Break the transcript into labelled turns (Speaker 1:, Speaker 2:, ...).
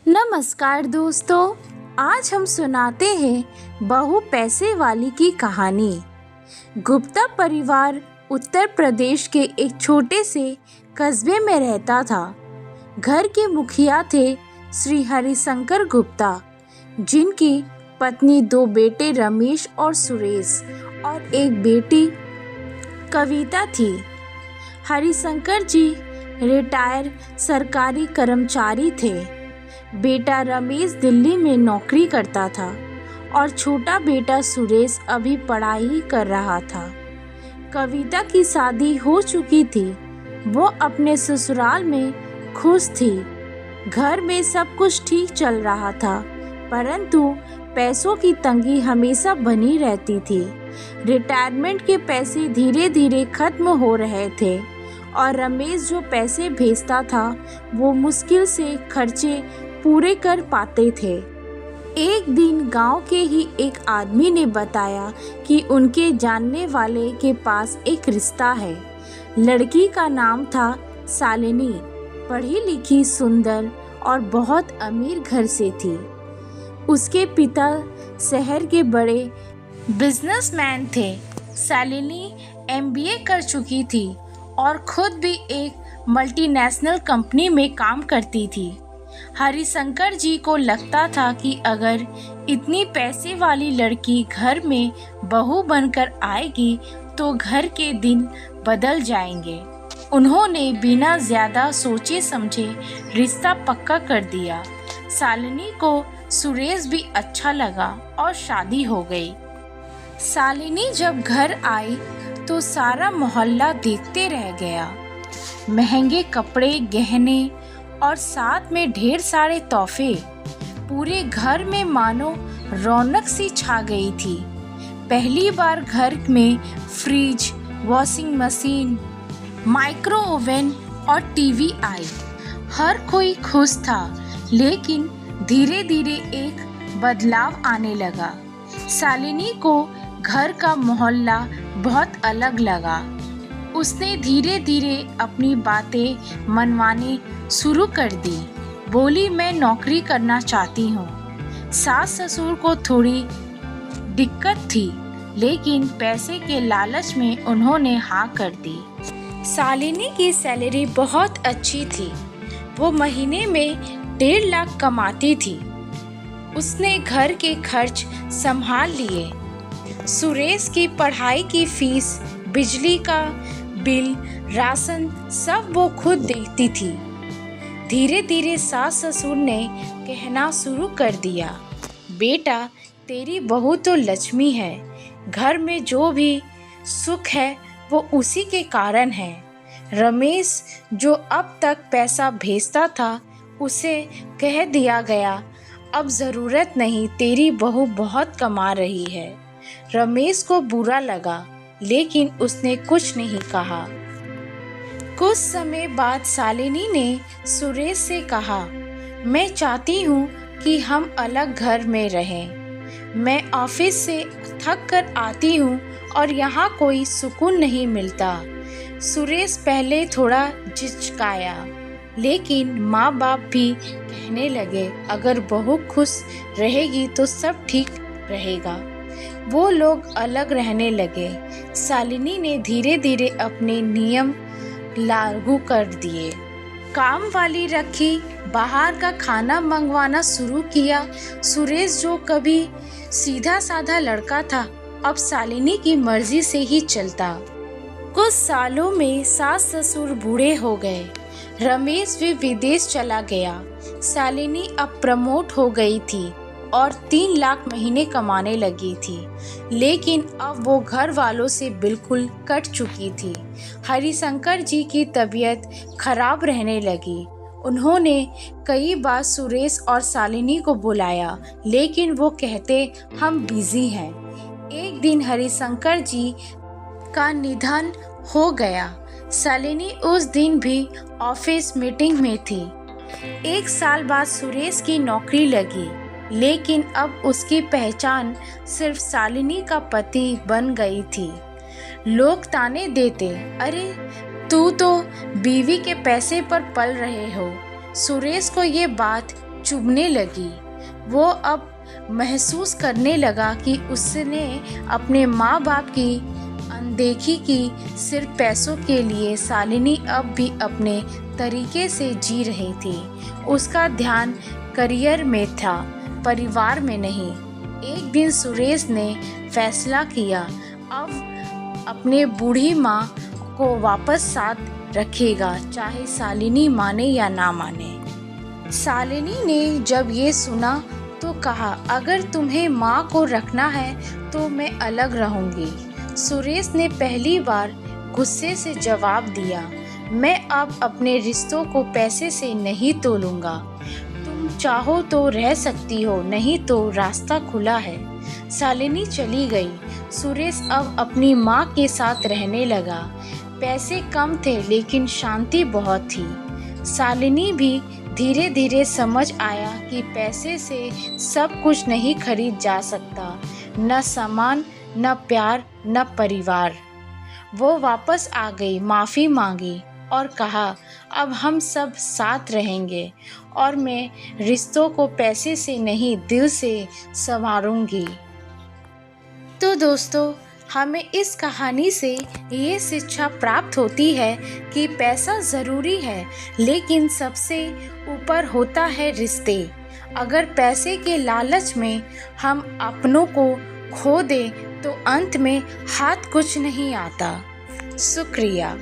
Speaker 1: नमस्कार दोस्तों, आज हम सुनाते हैं बहू पैसे वाली की कहानी। गुप्ता परिवार उत्तर प्रदेश के एक छोटे से कस्बे में रहता था। घर के मुखिया थे श्री हरिशंकर गुप्ता, जिनकी पत्नी, 2 बेटे रमेश और सुरेश और एक बेटी कविता थी। हरिशंकर जी रिटायर सरकारी कर्मचारी थे। बेटा रमेश दिल्ली में नौकरी करता था और छोटा बेटा सुरेश अभी पढ़ाई कर रहा था। कविता की शादी हो चुकी थी। वो अपने ससुराल में खुश थी। घर में सब कुछ ठीक चल रहा था, परंतु पैसों की तंगी हमेशा बनी रहती थी। रिटायरमेंट के पैसे धीरे धीरे खत्म हो रहे थे और रमेश जो पैसे भेजता था वो मुश्किल से खर्चे पूरे कर पाते थे। एक दिन गांव के ही एक आदमी ने बताया कि उनके जानने वाले के पास एक रिश्ता है। लड़की का नाम था शालिनी। पढ़ी लिखी, सुंदर और बहुत अमीर घर से थी। उसके पिता शहर के बड़े बिजनेसमैन थे। शालिनी MBA कर चुकी थी और खुद भी एक मल्टीनेशनल कंपनी में काम करती थी। हरिशंकर जी को लगता था कि अगर इतनी पैसे वाली लड़की घर में बहू बनकर आएगी तो घर के दिन बदल जाएंगे। उन्होंने बिना ज्यादा सोचे समझे रिश्ता पक्का कर दिया। शालिनी को सुरेश भी अच्छा लगा और शादी हो गई। शालिनी जब घर आई तो सारा मोहल्ला देखते रह गया। महंगे कपड़े, गहने और साथ में ढेर सारे तोहफे। पूरे घर में मानो रौनक सी छा गई थी। पहली बार घर में fridge, washing machine, micro oven और टीवी आई। हर कोई खुश था, लेकिन धीरे धीरे एक बदलाव आने लगा। शालिनी को घर का मोहल्ला बहुत अलग लगा। उसने धीरे धीरे अपनी बातें मनवानी शुरू कर दी। बोली, मैं नौकरी करना चाहती हूँ। सास ससुर को थोड़ी दिक्कत थी, लेकिन पैसे के लालच में उन्होंने हाँ कर दी। शालिनी की सैलरी बहुत अच्छी थी। वो महीने में 1.5 लाख कमाती थी। उसने घर के खर्च संभाल लिए। सुरेश की पढ़ाई की फीस, बिजली का बिल, राशन सब वो खुद देखती थी। धीरे धीरे सास ससुर ने कहना शुरू कर दिया, बेटा तेरी बहू तो लक्ष्मी है। घर में जो भी सुख है वो उसी के कारण है। रमेश जो अब तक पैसा भेजता था उसे कह दिया गया, अब ज़रूरत नहीं, तेरी बहू बहुत कमा रही है। रमेश को बुरा लगा, लेकिन उसने कुछ नहीं कहा। कुछ समय बाद शालिनी ने सुरेश से कहा, मैं चाहती हूँ कि हम अलग घर में रहें। मैं ऑफिस से थक कर आती हूँ और यहाँ कोई सुकून नहीं मिलता। सुरेश पहले थोड़ा झिझकाया, लेकिन माँ बाप भी कहने लगे, अगर बहू खुश रहेगी तो सब ठीक रहेगा। वो लोग अलग रहने लगे। शालिनी ने धीरे धीरे अपने नियम लागू कर दिए। काम वाली रखी, बाहर का खाना मंगवाना शुरू किया। सुरेश जो कभी सीधा साधा लड़का था, अब शालिनी की मर्जी से ही चलता। कुछ सालों में सास ससुर बूढ़े हो गए। रमेश भी विदेश चला गया। शालिनी अब प्रमोट हो गई थी और 3 लाख महीने कमाने लगी थी, लेकिन अब वो घर वालों से बिल्कुल कट चुकी थी। हरिशंकर जी की तबीयत खराब रहने लगी। उन्होंने कई बार सुरेश और शालिनी को बुलाया, लेकिन वो कहते हम बिजी हैं। एक दिन हरिशंकर जी का निधन हो गया। शालिनी उस दिन भी ऑफिस मीटिंग में थी। 1 साल बाद सुरेश की नौकरी लगी, लेकिन अब उसकी पहचान सिर्फ शालिनी का पति बन गई थी। लोग ताने देते, अरे तू तो बीवी के पैसे पर पल रहे हो। सुरेश को ये बात चुभने लगी। वो अब महसूस करने लगा कि उसने अपने माँ बाप की अनदेखी की सिर्फ पैसों के लिए। शालिनी अब भी अपने तरीके से जी रही थी। उसका ध्यान करियर में था, परिवार में नहीं। एक दिन सुरेश ने फैसला किया, अब अपने बूढ़ी माँ को वापस साथ रखेगा, चाहे शालिनी माने या ना माने। शालिनी ने जब ये सुना तो कहा, अगर तुम्हें माँ को रखना है तो मैं अलग रहूँगी। सुरेश ने पहली बार गुस्से से जवाब दिया, मैं अब अपने रिश्तों को पैसे से नहीं तोलूंगा। तुम चाहो तो रह सकती हो, नहीं तो रास्ता खुला है। शालिनी चली गई। सुरेश अब अपनी माँ के साथ रहने लगा। पैसे कम थे लेकिन शांति बहुत थी। शालिनी भी धीरे धीरे समझ आया कि पैसे से सब कुछ नहीं खरीद जा सकता, न सामान, न प्यार, न परिवार। वो वापस आ गई, माफ़ी मांगी और कहा, अब हम सब साथ रहेंगे और मैं रिश्तों को पैसे से नहीं, दिल से संवारूंगी। तो दोस्तों, हमें इस कहानी से ये शिक्षा प्राप्त होती है कि पैसा ज़रूरी है, लेकिन सबसे ऊपर होता है रिश्ते। अगर पैसे के लालच में हम अपनों को खो दें तो अंत में हाथ कुछ नहीं आता। शुक्रिया।